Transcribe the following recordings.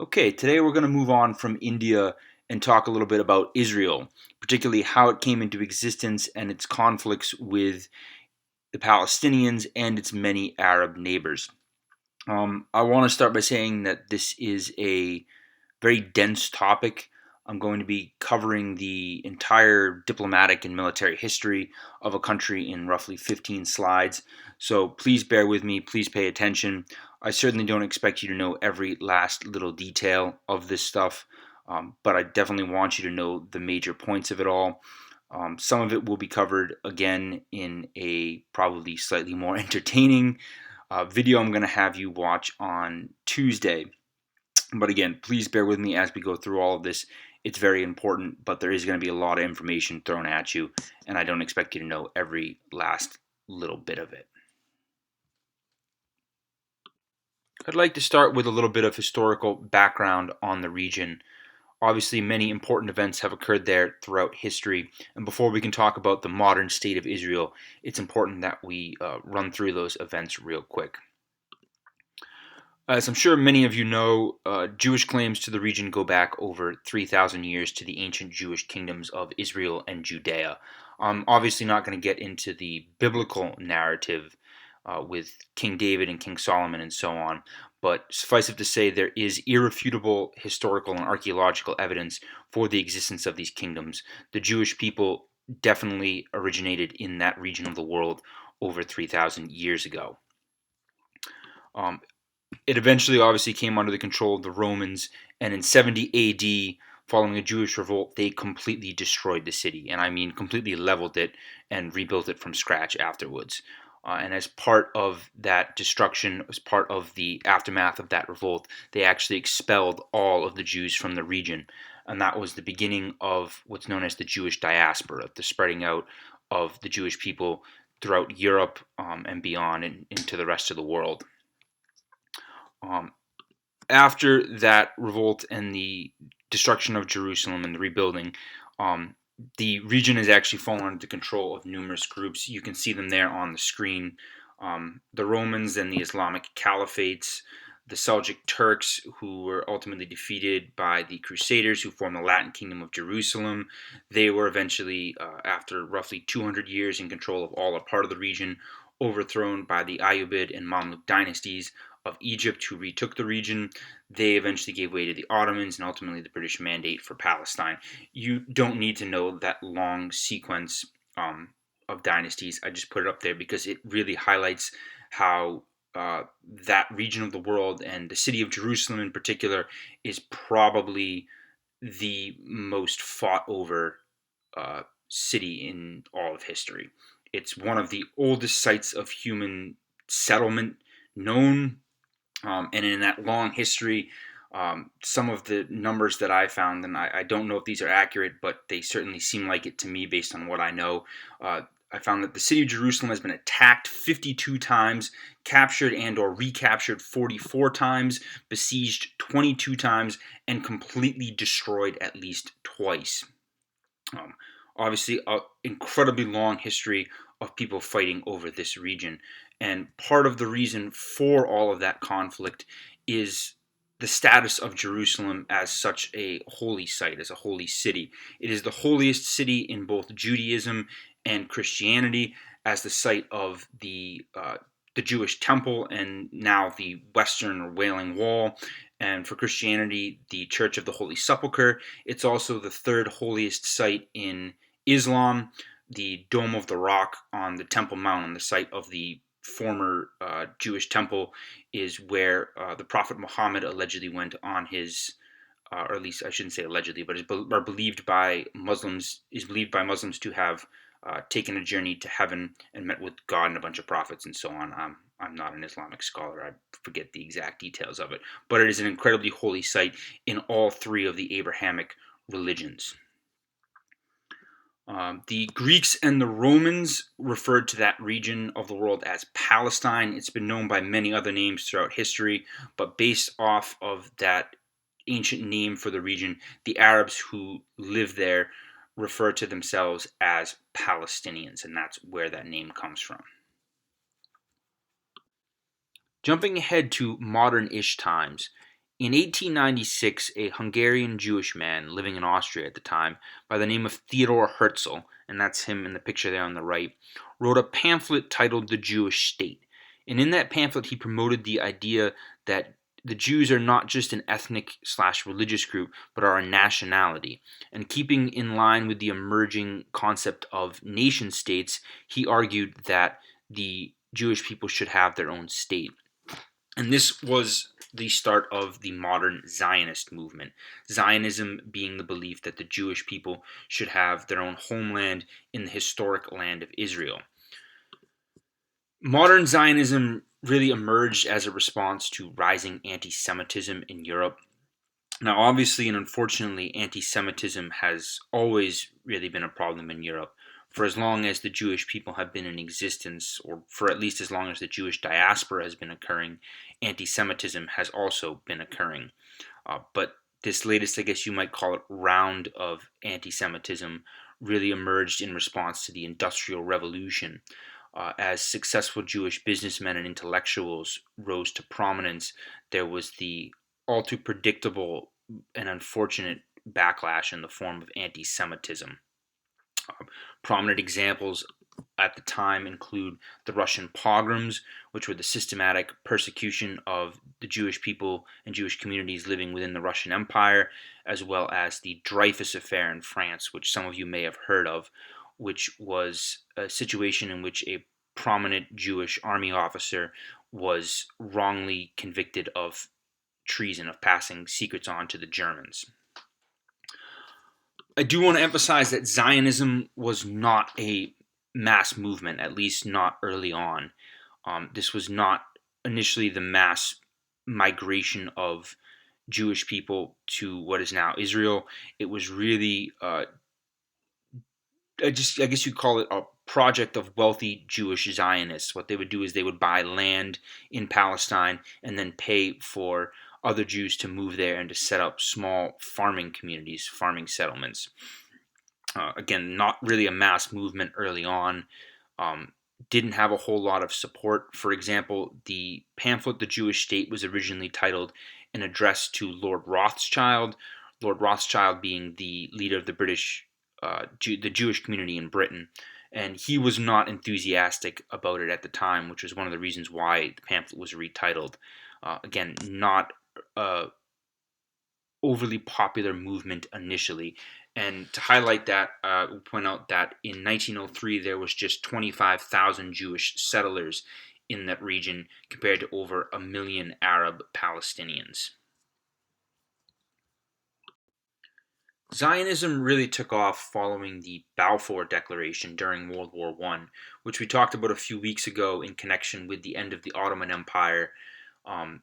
Okay, today we're going to move on from India and talk a little bit about Israel, particularly how it came into existence and its conflicts with the Palestinians and its many Arab neighbors. I want to start by saying that this is a very dense topic. I'm going to be covering the entire diplomatic and military history of a country in roughly 15 slides. So please bear with me, please pay attention. I certainly don't expect you to know every last little detail of this stuff, but I definitely want you to know the major points of it all. Some of it will be covered again in a probably slightly more entertaining video I'm going to have you watch on Tuesday. But again, please bear with me as we go through all of this. It's very important, but there is going to be a lot of information thrown at you, and I don't expect you to know every last little bit of it. I'd like to start with a little bit of historical background on the region. Obviously, many important events have occurred there throughout history, and before we can talk about the modern state of Israel, it's important that we run through those events real quick. As I'm sure many of you know, Jewish claims to the region go back over 3,000 years to the ancient Jewish kingdoms of Israel and Judea. I'm obviously not going to get into the biblical narrative with King David and King Solomon and so on, but suffice it to say there is irrefutable historical and archaeological evidence for the existence of these kingdoms. The Jewish people definitely originated in that region of the world over 3,000 years ago. Um, It eventually obviously came under the control of the Romans, and in 70 AD, following a Jewish revolt, they completely destroyed the city, and I mean completely leveled it and rebuilt it from scratch afterwards. And as part of that destruction, as part of the aftermath of that revolt, they actually expelled all of the Jews from the region. And that was the beginning of what's known as the Jewish diaspora, the spreading out of the Jewish people throughout Europe and beyond and into the rest of the world. Um, After that revolt and the destruction of Jerusalem and the rebuilding, um, the region has actually fallen under the control of numerous groups. You can see them there on the screen. The Romans and the Islamic Caliphates, the Seljuk Turks, who were ultimately defeated by the Crusaders, who formed the Latin Kingdom of Jerusalem. They were eventually, after roughly 200 years in control of all or part of the region, overthrown by the Ayyubid and Mamluk dynasties of Egypt, who retook the region. They eventually gave way to the Ottomans and ultimately the British Mandate for Palestine. You don't need to know that long sequence of dynasties. I just put it up there because it really highlights how that region of the world and the city of Jerusalem in particular is probably the most fought over city in all of history. It's one of the oldest sites of human settlement known, and in that long history, some of the numbers that I found, and I don't know if these are accurate, but they certainly seem like it to me based on what I know. I found that the city of Jerusalem has been attacked 52 times, captured and or recaptured 44 times, besieged 22 times, and completely destroyed at least twice. Um, Obviously, an incredibly long history of people fighting over this region. And part of the reason for all of that conflict is the status of Jerusalem as such a holy site, as a holy city. It is the holiest city in both Judaism and Christianity, as the site of the Jewish temple and now the Western or Wailing Wall. And for Christianity, the Church of the Holy Sepulchre. It's also the third holiest site in Islam. The Dome of the Rock on the Temple Mount, on the site of the former Jewish temple, is where the Prophet Muhammad allegedly went on his, or at least I shouldn't say allegedly, but are believed by Muslims to have taken a journey to heaven and met with God and a bunch of prophets and so on. I'm not an Islamic scholar. I forget the exact details of it, but it is an incredibly holy site in all three of the Abrahamic religions. The Greeks and the Romans referred to that region of the world as Palestine. It's been known by many other names throughout history, but based off of that ancient name for the region, the Arabs who live there refer to themselves as Palestinians, and that's where that name comes from. Jumping ahead to modern-ish times, In 1896, a Hungarian Jewish man living in Austria at the time by the name of Theodor Herzl, and that's him in the picture there on the right, wrote a pamphlet titled The Jewish State. And in that pamphlet, he promoted the idea that the Jews are not just an ethnic/religious group, but are a nationality. And keeping in line with the emerging concept of nation states, he argued that the Jewish people should have their own state. And this was the start of the modern Zionist movement. Zionism being the belief that the Jewish people should have their own homeland in the historic land of Israel. Modern Zionism really emerged as a response to rising anti-Semitism in Europe. Now, obviously and unfortunately, anti-Semitism has always really been a problem in Europe. For as long as the Jewish people have been in existence, or for at least as long as the Jewish diaspora has been occurring, anti-Semitism has also been occurring. But this latest, I guess you might call it, round of anti-Semitism really emerged in response to the Industrial Revolution. As successful Jewish businessmen and intellectuals rose to prominence, there was the all too predictable and unfortunate backlash in the form of anti-Semitism. Prominent examples at the time include the Russian pogroms, which were the systematic persecution of the Jewish people and Jewish communities living within the Russian Empire, as well as the Dreyfus Affair in France, which some of you may have heard of, which was a situation in which a prominent Jewish army officer was wrongly convicted of treason, of passing secrets on to the Germans. I do want to emphasize that Zionism was not a mass movement, at least not early on. This was not initially the mass migration of Jewish people to what is now Israel. It was really, I guess you'd call it a project of wealthy Jewish Zionists. What they would do is they would buy land in Palestine and then pay for other Jews to move there and to set up small farming communities, farming settlements. Again, not really a mass movement early on. Didn't have a whole lot of support. For example, the pamphlet The Jewish State was originally titled An Address to Lord Rothschild, Lord Rothschild being the leader of the the Jewish community in Britain. And he was not enthusiastic about it at the time, which was one of the reasons why the pamphlet was retitled. Again, not overly popular movement initially. And to highlight that, we'll point out that in 1903 there was just 25,000 Jewish settlers in that region compared to over 1 million Arab Palestinians. Zionism really took off following the Balfour Declaration during World War I, which we talked about a few weeks ago in connection with the end of the Ottoman Empire,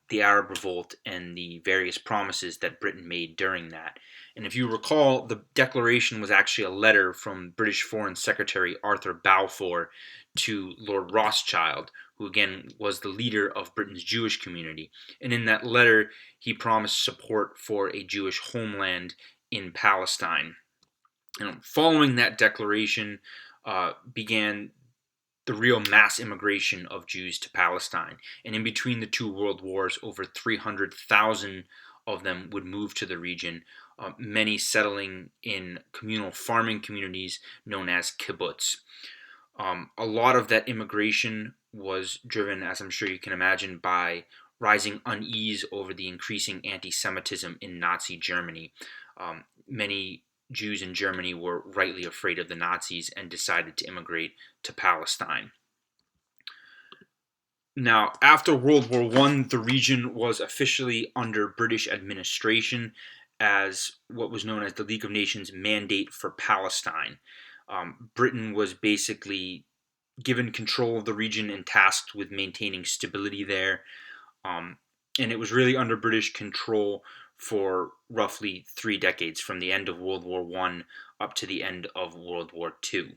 the Arab Revolt, and the various promises that Britain made during that. And if you recall, the declaration was actually a letter from British Foreign Secretary Arthur Balfour to Lord Rothschild, who again was the leader of Britain's Jewish community. And in that letter, he promised support for a Jewish homeland in Palestine. Following that declaration began the real mass immigration of Jews to Palestine. And in between the two world wars, over 300,000 of them would move to the region, many settling in communal farming communities known as kibbutz. A lot of that immigration was driven, as I'm sure you can imagine, by rising unease over the increasing anti-Semitism in Nazi Germany. Many Jews in Germany were rightly afraid of the Nazis and decided to immigrate to Palestine. Now, after World War I, the region was officially under British administration as what was known as the League of Nations Mandate for Palestine. Britain was basically given control of the region and tasked with maintaining stability there. And it was really under British control for roughly 3 decades, from the end of World War I up to the end of World War II.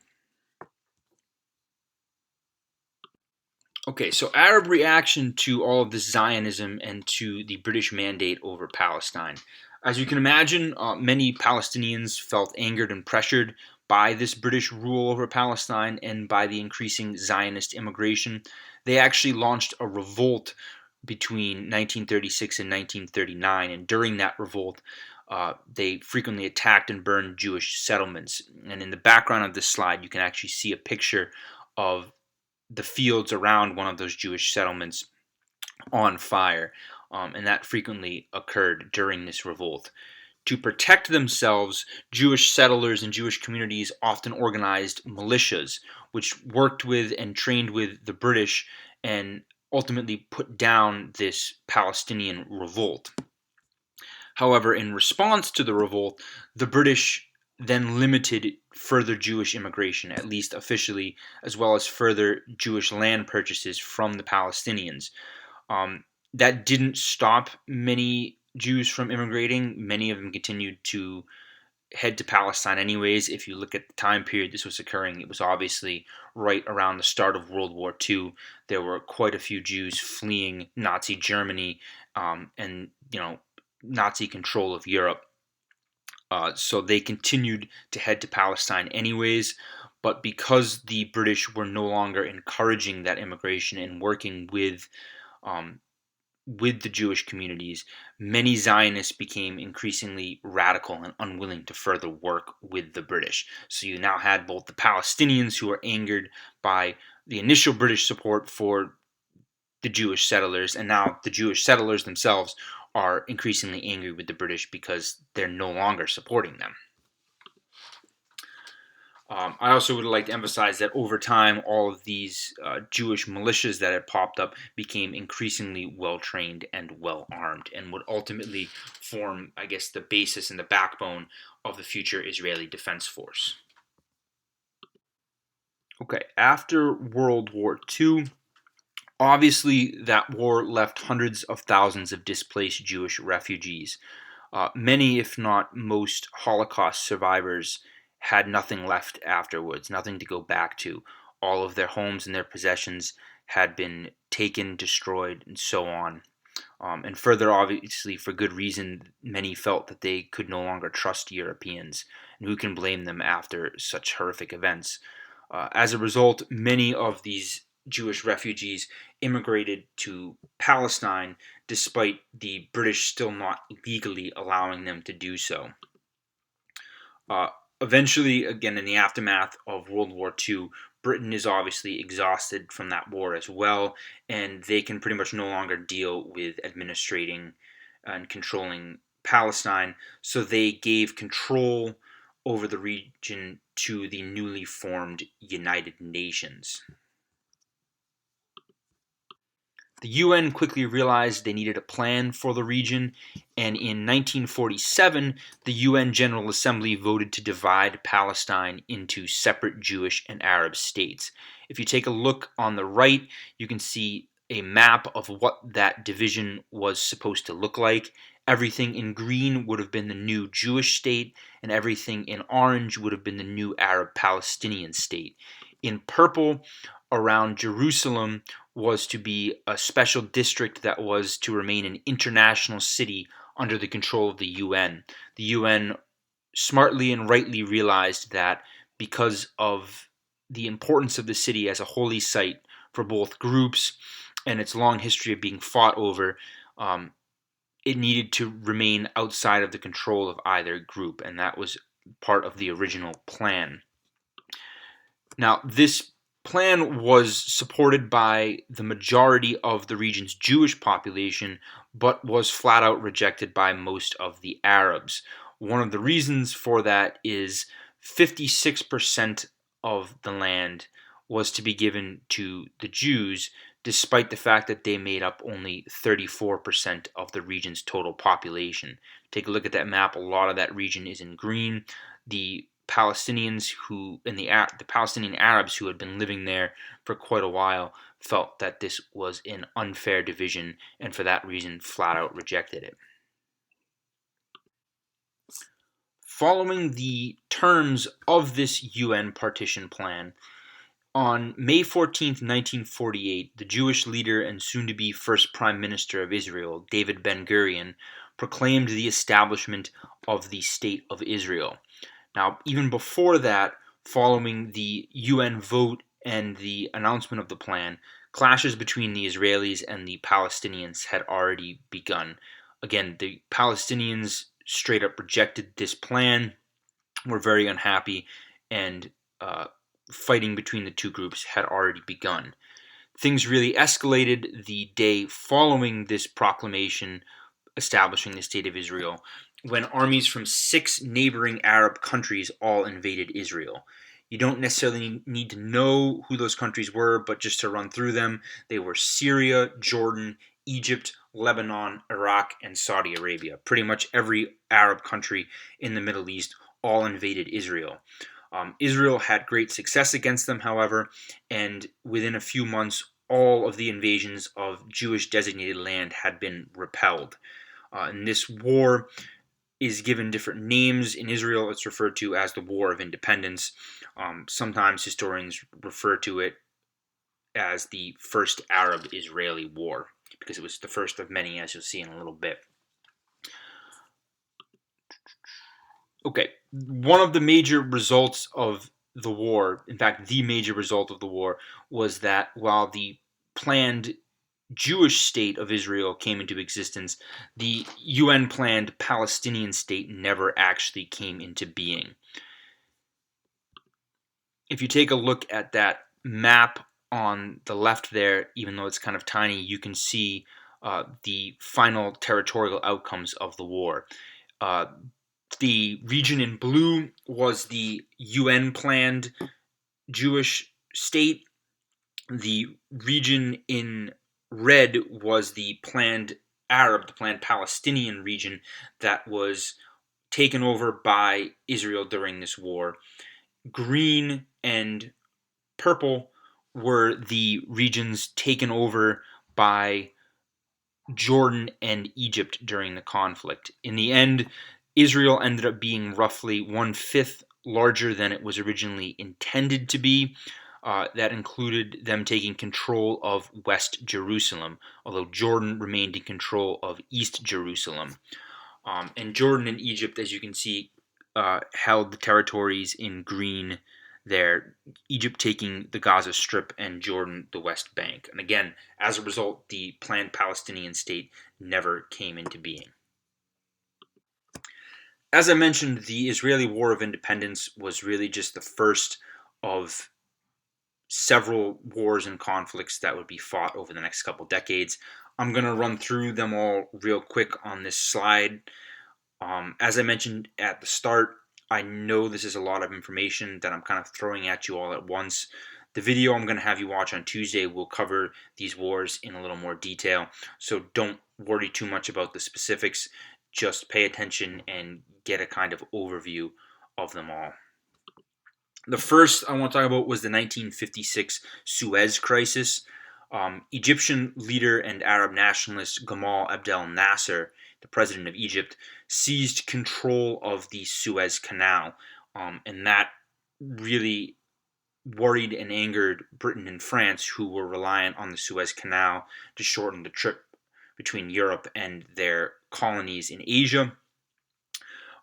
Okay, so Arab reaction to all of this Zionism and to the British mandate over Palestine. As you can imagine, many Palestinians felt angered and pressured by this British rule over Palestine and by the increasing Zionist immigration. They actually launched a revolt between 1936 and 1939, and during that revolt, they frequently attacked and burned Jewish settlements. And in the background of this slide, you can actually see a picture of the fields around one of those Jewish settlements on fire, and that frequently occurred during this revolt. To protect themselves, Jewish settlers and Jewish communities often organized militias, which worked with and trained with the British and ultimately put down this Palestinian revolt. However, in response to the revolt, the British then limited further Jewish immigration, at least officially, as well as further Jewish land purchases from the Palestinians. That didn't stop many Jews from immigrating. Many of them continued to head to Palestine anyways. If you look at the time period this was occurring, it was obviously right around the start of World War II. There were quite a few Jews fleeing Nazi Germany and Nazi control of Europe. So they continued to head to Palestine anyways. But because the British were no longer encouraging that immigration and working with the Jewish communities, many Zionists became increasingly radical and unwilling to further work with the British. So you now had both the Palestinians who were angered by the initial British support for the Jewish settlers, and now the Jewish settlers themselves are increasingly angry with the British because they're no longer supporting them. I also would like to emphasize that over time, all of these Jewish militias that had popped up became increasingly well-trained and well-armed and would ultimately form, I guess, the basis and the backbone of the future Israeli Defense Force. Okay, after World War II, obviously that war left hundreds of thousands of displaced Jewish refugees. Many, if not most, Holocaust survivors had nothing left afterwards, nothing to go back to. All of their homes and their possessions had been taken, destroyed, and so on. And further, obviously, for good reason, many felt that they could no longer trust Europeans. And who can blame them after such horrific events? As a result, many of these Jewish refugees immigrated to Palestine, despite the British still not legally allowing them to do so. Eventually, again, in the aftermath of World War II, Britain is obviously exhausted from that war as well, and they can pretty much no longer deal with administrating and controlling Palestine, so they gave control over the region to the newly formed United Nations. The UN quickly realized they needed a plan for the region, and in 1947, the UN General Assembly voted to divide Palestine into separate Jewish and Arab states. If you take a look on the right, you can see a map of what that division was supposed to look like. Everything in green would have been the new Jewish state, and everything in orange would have been the new Arab Palestinian state. In purple, around Jerusalem, was to be a special district that was to remain an international city under the control of the UN. The UN smartly and rightly realized that because of the importance of the city as a holy site for both groups and its long history of being fought over, it needed to remain outside of the control of either group, and that was part of the original plan. Now, this plan was supported by the majority of the region's Jewish population, but was flat out rejected by most of the Arabs. One of the reasons for that is 56% of the land was to be given to the Jews, despite the fact that they made up only 34% of the region's total population. Take a look at that map. A lot of that region is in green. The Palestinians the Palestinian Arabs who had been living there for quite a while felt that this was an unfair division, and for that reason flat out rejected it. Following the terms of this UN partition plan, on May 14th, 1948, the Jewish leader and soon-to-be first Prime Minister of Israel, David Ben-Gurion, proclaimed the establishment of the State of Israel. Now, even before that, following the UN vote and the announcement of the plan, Clashes between the Israelis and the Palestinians had already begun. Again, the Palestinians straight up rejected this plan, were very unhappy, and fighting between the two groups had already begun. Things really escalated the day following this proclamation establishing the State of Israel, when armies from 6 neighboring Arab countries all invaded Israel. You don't necessarily need to know who those countries were, but just to run through them, they were Syria, Jordan, Egypt, Lebanon, Iraq, and Saudi Arabia. Pretty much every Arab country in the Middle East all invaded Israel. Israel had great success against them, however, and within a few months, all of the invasions of Jewish designated land had been repelled. And this war is given different names. In Israel, it's referred to as the War of Independence. Sometimes historians refer to it as the First Arab-Israeli War, because it was the first of many, as you'll see in a little bit. Okay, one of the major results of the war, in fact, the major result of the war, was that while the planned Jewish state of Israel came into existence, the UN planned Palestinian state never actually came into being. If you take a look at that map on the left there, even though it's kind of tiny, you can see the final territorial outcomes of the war. The region in blue was the UN planned Jewish state. The region in red was the planned Palestinian region that was taken over by Israel during this war. Green and purple were the regions taken over by Jordan and Egypt during the conflict. In the end, Israel ended up being roughly 1/5 larger than it was originally intended to be. That included them taking control of West Jerusalem, although Jordan remained in control of East Jerusalem. And Jordan and Egypt, as you can see, held the territories in green there, Egypt taking the Gaza Strip and Jordan the West Bank. And again, as a result, the planned Palestinian state never came into being. As I mentioned, the Israeli War of Independence was really just the first of several wars and conflicts that would be fought over the next couple decades. I'm going to run through them all real quick on this slide. As I mentioned at the start, I know this is a lot of information that I'm kind of throwing at you all at once. The video I'm going to have you watch on Tuesday will cover these wars in a little more detail, so don't worry too much about the specifics. Just pay attention and get a kind of overview of them all. The first I want to talk about was the 1956 Suez Crisis. Egyptian leader and Arab nationalist Gamal Abdel Nasser, the president of Egypt, seized control of the Suez Canal, and that really worried and angered Britain and France, who were reliant on the Suez Canal to shorten the trip between Europe and their colonies in Asia.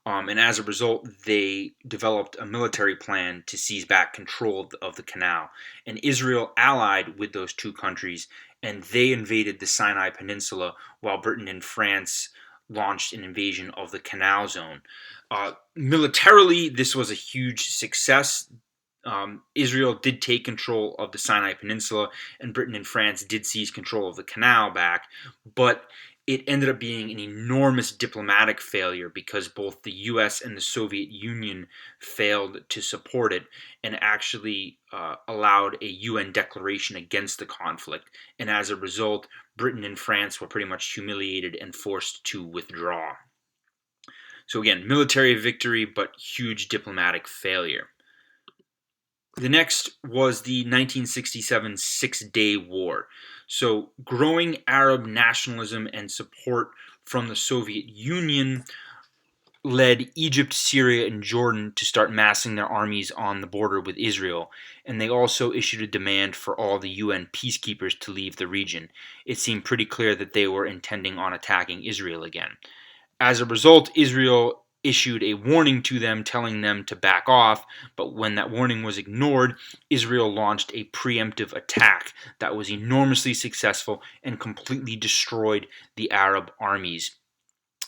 And as a result, they developed a military plan to seize back control of the canal. And Israel allied with those two countries, and they invaded the Sinai Peninsula, while Britain and France launched an invasion of the Canal Zone. Militarily, this was a huge success. Israel did take control of the Sinai Peninsula, and Britain and France did seize control of the canal back, but it ended up being an enormous diplomatic failure because both the U.S. and the Soviet Union failed to support it and actually allowed a UN declaration against the conflict. And as a result, Britain and France were pretty much humiliated and forced to withdraw. So again, military victory, but huge diplomatic failure. The next was the 1967 Six-Day War. So growing Arab nationalism and support from the Soviet Union led Egypt, Syria, and Jordan to start massing their armies on the border with Israel, and they also issued a demand for all the UN peacekeepers to leave the region. It seemed pretty clear that they were intending on attacking Israel again. As a result, Israel issued a warning to them telling them to back off, but when that warning was ignored, Israel launched a preemptive attack that was enormously successful and completely destroyed the Arab armies.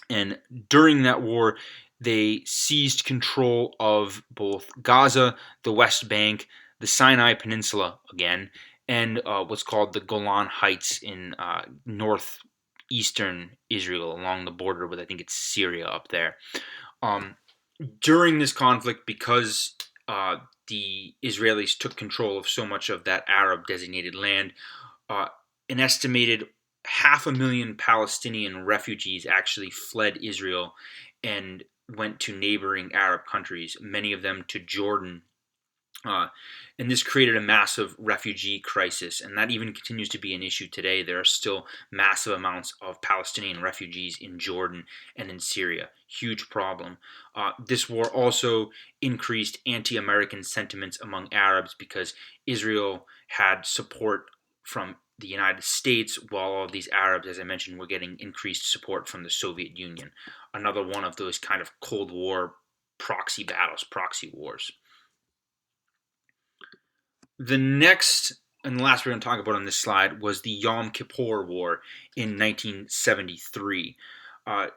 And during that war, they seized control of both Gaza, the West Bank, the Sinai Peninsula again, and what's called the Golan Heights in northeastern Israel along the border with, I think it's Syria up there. Um, During this conflict, because the Israelis took control of so much of that Arab designated land, uh, an estimated 500,000 Palestinian refugees actually fled Israel and went to neighboring Arab countries, many of them to Jordan. Uh, and this created a massive refugee crisis, and that even continues to be an issue today. There are still massive amounts of Palestinian refugees in Jordan and in Syria. Huge problem. This war also increased anti American sentiments among Arabs because Israel had support from the United States, while all of these Arabs, as I mentioned, were getting increased support from the Soviet Union. Another one of those kind of Cold War proxy battles, proxy wars. The next and the last we're going to talk about on this slide was the Yom Kippur War in 1973. Uh,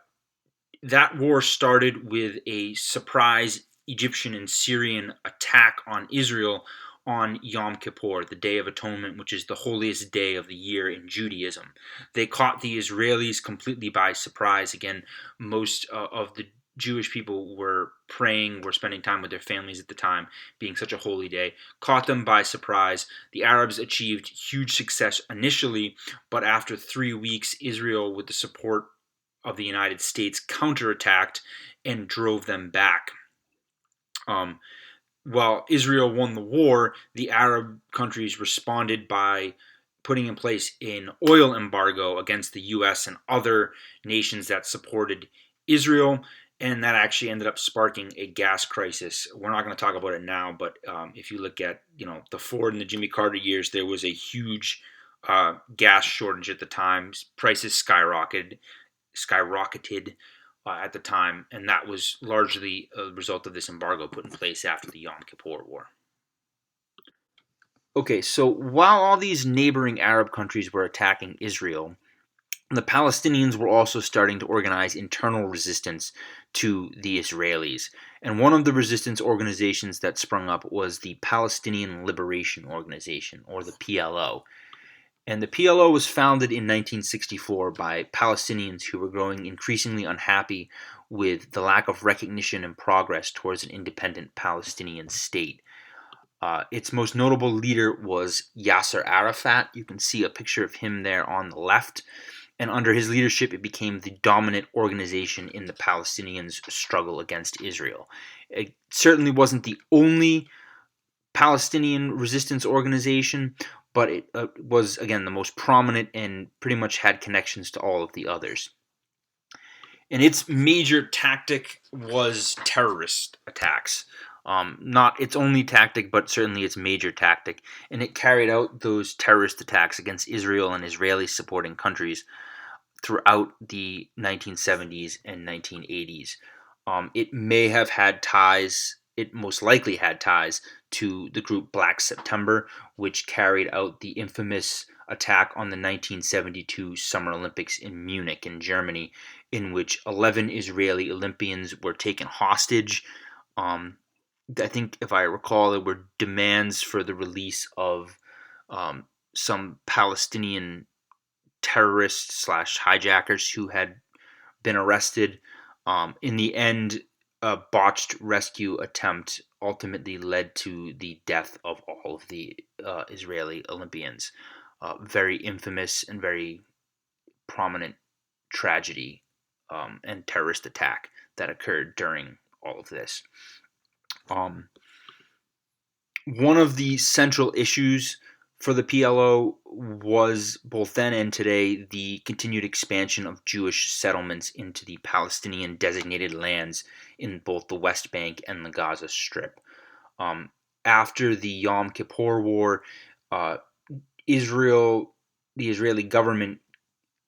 that war started with a surprise Egyptian and Syrian attack on Israel on Yom Kippur, the Day of Atonement, which is the holiest day of the year in Judaism. They caught the Israelis completely by surprise. Again, most of the Jewish people were praying, were spending time with their families at the time, being such a holy day, caught them by surprise. The Arabs achieved huge success initially, but after 3 weeks, Israel, with the support of the United States, counterattacked and drove them back. While Israel won the war, the Arab countries responded by putting in place an oil embargo against the U.S. and other nations that supported Israel, and that actually ended up sparking a gas crisis. We're not going to talk about it now, but if you look at the Ford and the Jimmy Carter years, there was a huge gas shortage at the time. Prices skyrocketed at the time, and that was largely a result of this embargo put in place after the Yom Kippur War. Okay, so while all these neighboring Arab countries were attacking Israel, the Palestinians were also starting to organize internal resistance to the Israelis. And one of the resistance organizations that sprung up was the Palestinian Liberation Organization, or the PLO. And the PLO was founded in 1964 by Palestinians who were growing increasingly unhappy with the lack of recognition and progress towards an independent Palestinian state. Its most notable leader was Yasser Arafat. You can see a picture of him there on the left. And under his leadership, it became the dominant organization in the Palestinians' struggle against Israel. It certainly wasn't the only Palestinian resistance organization, but it was, again, the most prominent and pretty much had connections to all of the others. And its major tactic was terrorist attacks. Not its only tactic, but certainly its major tactic. And it carried out those terrorist attacks against Israel and Israeli supporting countries throughout the 1970s and 1980s. It may have had ties, it most likely had ties to the group Black September, which carried out the infamous attack on the 1972 Summer Olympics in Munich in Germany, in which 11 Israeli Olympians were taken hostage. I think, if I recall, there were demands for the release of some Palestinian terrorists slash hijackers who had been arrested. In the end, a botched rescue attempt ultimately led to the death of all of the Israeli Olympians. Very infamous and very prominent tragedy and terrorist attack that occurred during all of this. One of the central issues for the PLO was, both then and today, the continued expansion of Jewish settlements into the Palestinian designated lands in both the West Bank and the Gaza Strip. After the Yom Kippur War, the Israeli government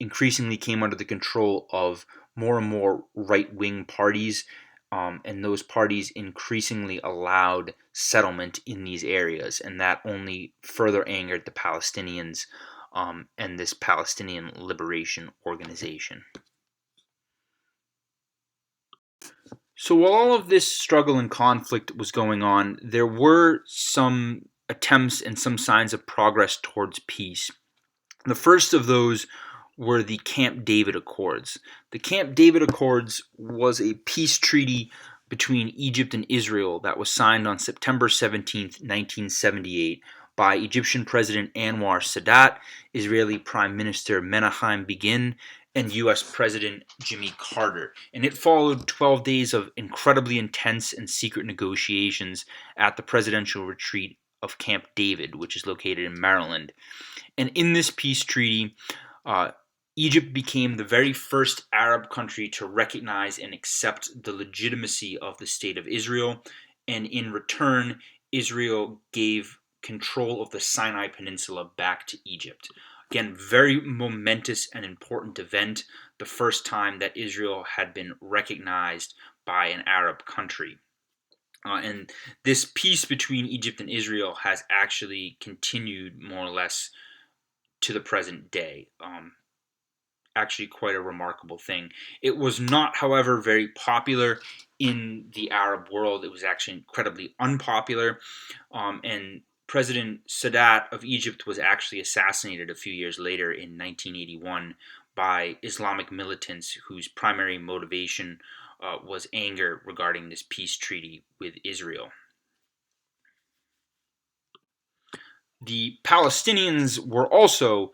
increasingly came under the control of more and more right-wing parties and those parties increasingly allowed settlement in these areas, and that only further angered the Palestinians and this Palestinian Liberation Organization. So while all of this struggle and conflict was going on, there were some attempts and some signs of progress towards peace. The first of those were the Camp David Accords. The Camp David Accords was a peace treaty between Egypt and Israel that was signed on September 17th, 1978 by Egyptian President Anwar Sadat, Israeli Prime Minister Menachem Begin, and U.S. President Jimmy Carter. And it followed 12 days of incredibly intense and secret negotiations at the presidential retreat of Camp David, which is located in Maryland. And in this peace treaty, Egypt became the very first Arab country to recognize and accept the legitimacy of the State of Israel. And in return, Israel gave control of the Sinai Peninsula back to Egypt. Again, very momentous and important event, the first time that Israel had been recognized by an Arab country. And this peace between Egypt and Israel has actually continued more or less to the present day. Actually quite a remarkable thing. It was not, however, very popular in the Arab world. It was actually incredibly unpopular. And President Sadat of Egypt was actually assassinated a few years later in 1981 by Islamic militants whose primary motivation was anger regarding this peace treaty with Israel. The Palestinians were also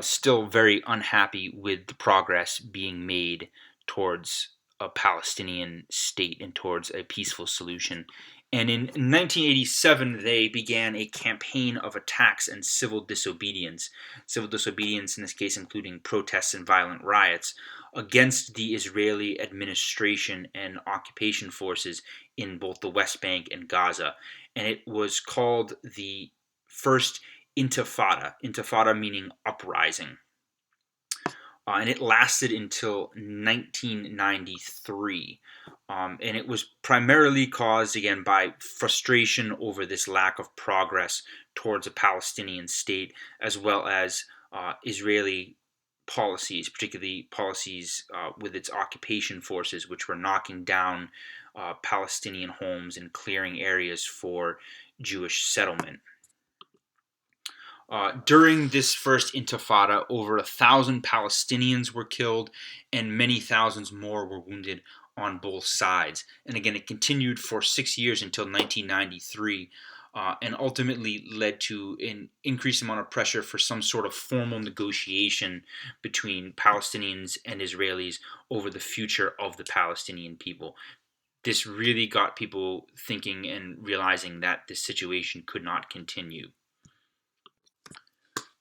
still very unhappy with the progress being made towards a Palestinian state and towards a peaceful solution. And in 1987, they began a campaign of attacks and civil disobedience. Civil disobedience, in this case, including protests and violent riots against the Israeli administration and occupation forces in both the West Bank and Gaza. And it was called the First Intifada, Intifada meaning uprising. And it lasted until 1993. And it was primarily caused, again, by frustration over this lack of progress towards a Palestinian state, as well as Israeli policies, particularly policies with its occupation forces, which were knocking down Palestinian homes and clearing areas for Jewish settlement. During this first Intifada, over 1,000 Palestinians were killed and many thousands more were wounded on both sides. And again, it continued for 6 years until 1993 and ultimately led to an increased amount of pressure for some sort of formal negotiation between Palestinians and Israelis over the future of the Palestinian people. This really got people thinking and realizing that this situation could not continue.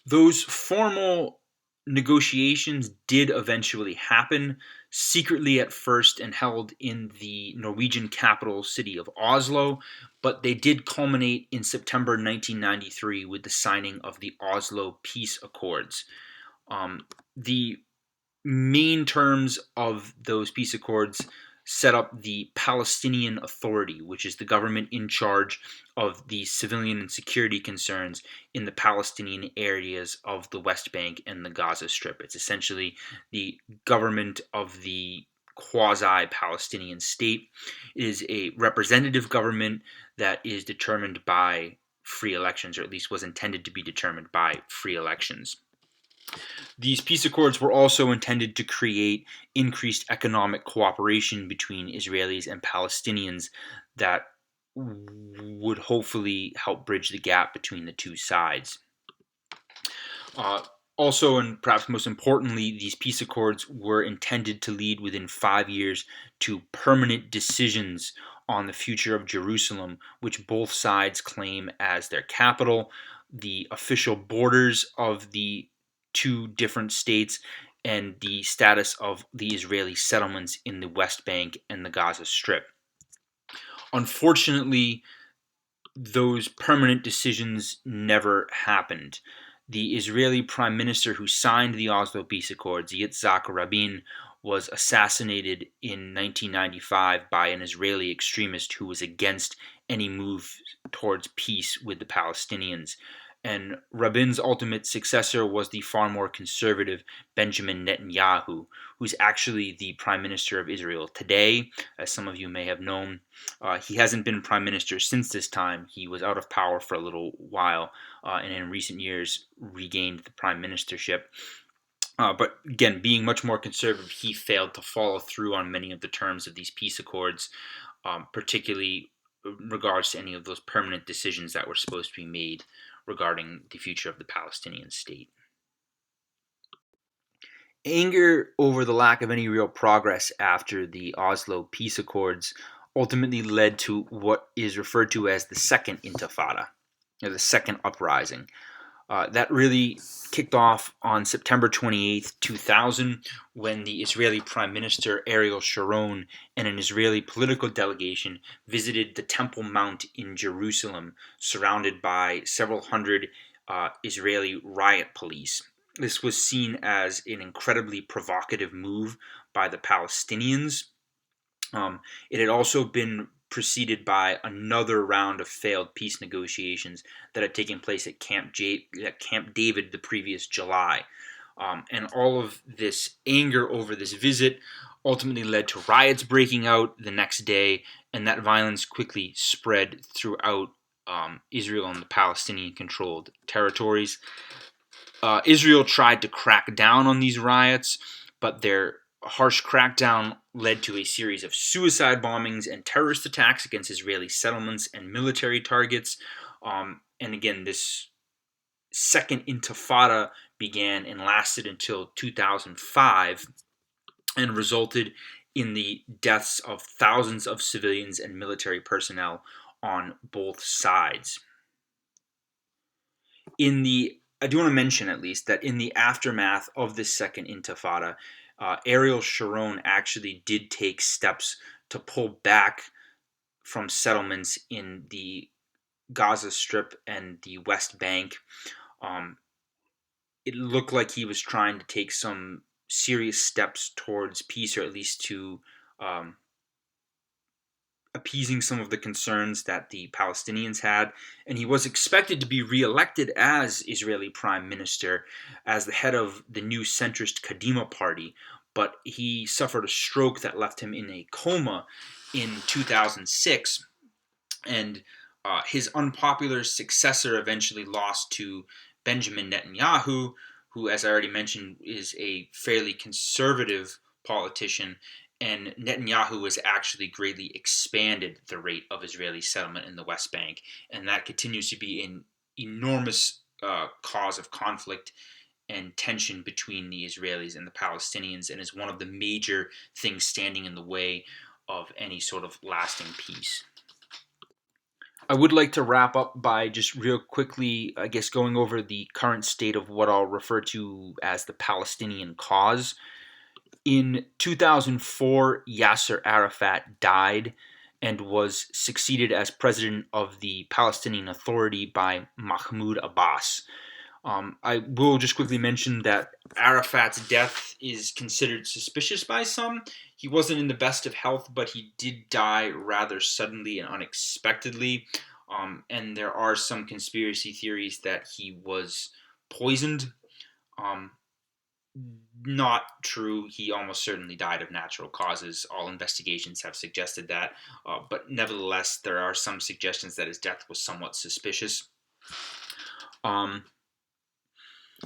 Those formal negotiations did eventually happen, secretly at first and held in the Norwegian capital city of Oslo, but they did culminate in September 1993 with the signing of the Oslo Peace Accords. The main terms of those peace accords set up the Palestinian Authority, which is the government in charge of the civilian and security concerns in the Palestinian areas of the West Bank and the Gaza Strip. It's essentially the government of the quasi-Palestinian state. It is a representative government that is determined by free elections, or at least was intended to be determined by free elections. These peace accords were also intended to create increased economic cooperation between Israelis and Palestinians that would hopefully help bridge the gap between the two sides. Also, and perhaps most importantly, these peace accords were intended to lead within 5 years to permanent decisions on the future of Jerusalem, which both sides claim as their capital, the official borders of the two different states, and the status of the Israeli settlements in the West Bank and the Gaza Strip. Unfortunately, those permanent decisions never happened. The Israeli prime minister who signed the Oslo Peace Accords, Yitzhak Rabin, was assassinated in 1995 by an Israeli extremist who was against any move towards peace with the Palestinians. And Rabin's ultimate successor was the far more conservative Benjamin Netanyahu, who's actually the prime minister of Israel today, as some of you may have known. He hasn't been prime minister since this time. He was out of power for a little while, and in recent years regained the prime ministership. But again, being much more conservative, he failed to follow through on many of the terms of these peace accords, particularly in regards to any of those permanent decisions that were supposed to be made regarding the future of the Palestinian state. Anger over the lack of any real progress after the Oslo peace accords ultimately led to what is referred to as the Second Intifada, or the Second Uprising. That really kicked off on September 28th, 2000, when the Israeli Prime Minister Ariel Sharon and an Israeli political delegation visited the Temple Mount in Jerusalem, surrounded by several hundred Israeli riot police. This was seen as an incredibly provocative move by the Palestinians. It had also been preceded by another round of failed peace negotiations that had taken place at Camp David the previous July. And all of this anger over this visit ultimately led to riots breaking out the next day, and that violence quickly spread throughout Israel and the Palestinian-controlled territories. Israel tried to crack down on these riots, but their harsh crackdown led to a series of suicide bombings and terrorist attacks against Israeli settlements and military targets. And again, this Second Intifada began and lasted until 2005 and resulted in the deaths of thousands of civilians and military personnel on both sides. I do want to mention at least that in the aftermath of this Second Intifada, Ariel Sharon actually did take steps to pull back from settlements in the Gaza Strip and the West Bank. It looked like he was trying to take some serious steps towards peace, or at least to appeasing some of the concerns that the Palestinians had, and he was expected to be re-elected as Israeli prime minister as the head of the new centrist Kadima party, but he suffered a stroke that left him in a coma in 2006, and his unpopular successor eventually lost to Benjamin Netanyahu, who, as I already mentioned, is a fairly conservative politician. And Netanyahu has actually greatly expanded the rate of Israeli settlement in the West Bank, and that continues to be an enormous cause of conflict and tension between the Israelis and the Palestinians, and is one of the major things standing in the way of any sort of lasting peace. I would like to wrap up by just real quickly, I guess, going over the current state of what I'll refer to as the Palestinian cause. In 2004, Yasser Arafat died and was succeeded as president of the Palestinian Authority by Mahmoud Abbas. I will just quickly mention that Arafat's death is considered suspicious by some. He wasn't in the best of health, but he did die rather suddenly and unexpectedly. And there are some conspiracy theories that he was poisoned. Not true. He almost certainly died of natural causes. All investigations have suggested that. But nevertheless, there are some suggestions that his death was somewhat suspicious.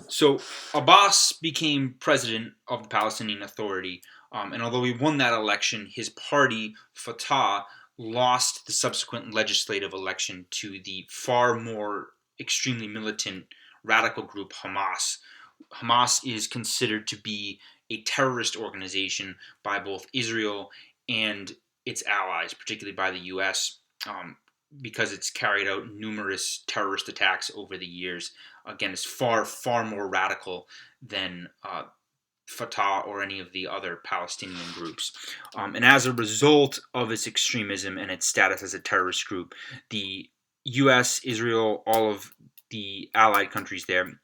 So Abbas became president of the Palestinian Authority, and although he won that election, his party, Fatah, lost the subsequent legislative election to the far more extremely militant radical group Hamas. Hamas is considered to be a terrorist organization by both Israel and its allies, particularly by the U.S., because it's carried out numerous terrorist attacks over the years. Again, it's far, far more radical than Fatah or any of the other Palestinian groups. And as a result of its extremism and its status as a terrorist group, the U.S., Israel, all of the allied countries there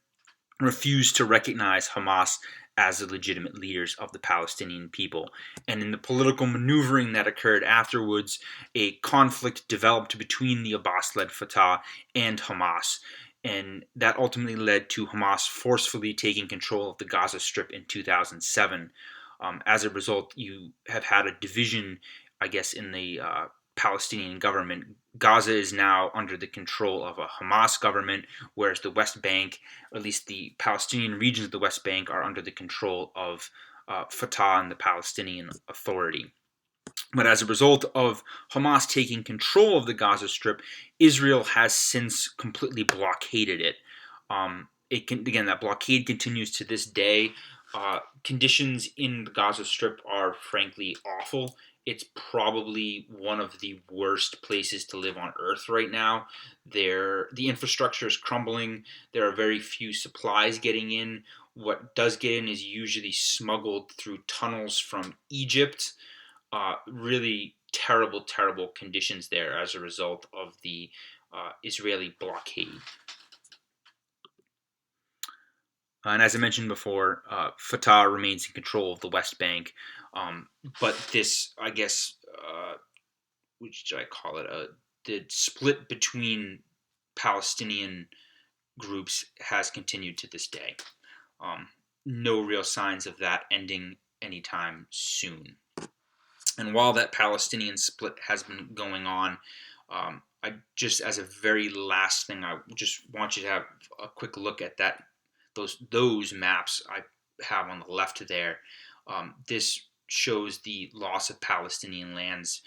refused to recognize Hamas as the legitimate leaders of the Palestinian people. And in the political maneuvering that occurred afterwards, a conflict developed between the Abbas-led Fatah and Hamas. And that ultimately led to Hamas forcefully taking control of the Gaza Strip in 2007. As a result, you have had a division, I guess, in the Palestinian government. Gaza is now under the control of a Hamas government, whereas the West Bank, or at least the Palestinian regions of the West Bank, are under the control of Fatah and the Palestinian Authority. But as a result of Hamas taking control of the Gaza Strip, Israel has since completely blockaded it. That blockade continues to this day. Conditions in the Gaza Strip are frankly awful. It's probably one of the worst places to live on earth right now. The infrastructure is crumbling. There are very few supplies getting in. What does get in is usually smuggled through tunnels from Egypt. Really terrible, terrible conditions there as a result of the Israeli blockade. And as I mentioned before, Fatah remains in control of the West Bank. But this, I guess, what should I call it? The split between Palestinian groups has continued to this day. No real signs of that ending anytime soon. And while that Palestinian split has been going on, I just, as a very last thing, I just want you to have a quick look at those maps I have on the left there. This shows the loss of Palestinian lands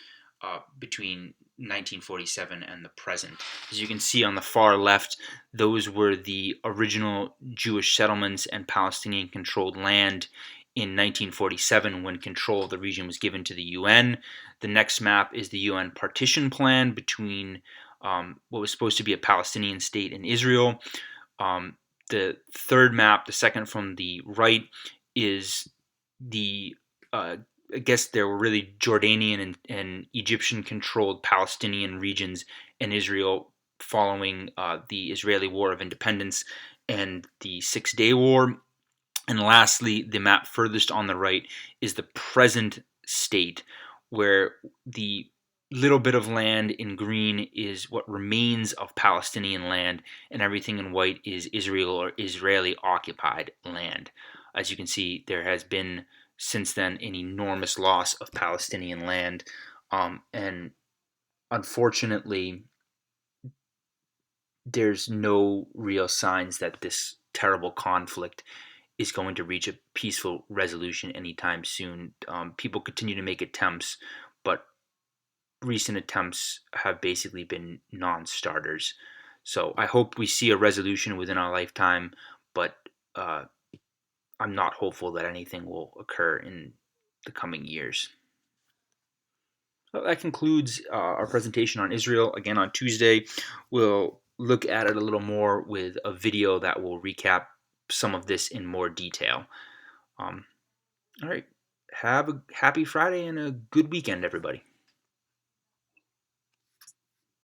between 1947 and the present. As you can see on the far left, those were the original Jewish settlements and Palestinian-controlled land in 1947 when control of the region was given to the UN. The next map is the UN partition plan between what was supposed to be a Palestinian state and Israel. The third map, the second from the right, is the I guess there were really Jordanian and Egyptian-controlled Palestinian regions in Israel following the Israeli War of Independence and the Six-Day War. And lastly, the map furthest on the right is the present state, where the little bit of land in green is what remains of Palestinian land, and everything in white is Israel or Israeli-occupied land. As you can see, there has been since then an enormous loss of Palestinian land, and unfortunately, there's no real signs that this terrible conflict is going to reach a peaceful resolution anytime soon. People continue to make attempts, but recent attempts have basically been non-starters. So I hope we see a resolution within our lifetime, but I'm not hopeful that anything will occur in the coming years. Well, that concludes our presentation on Israel. Again, on Tuesday, we'll look at it a little more with a video that will recap some of this in more detail. All right. Have a happy Friday and a good weekend, everybody.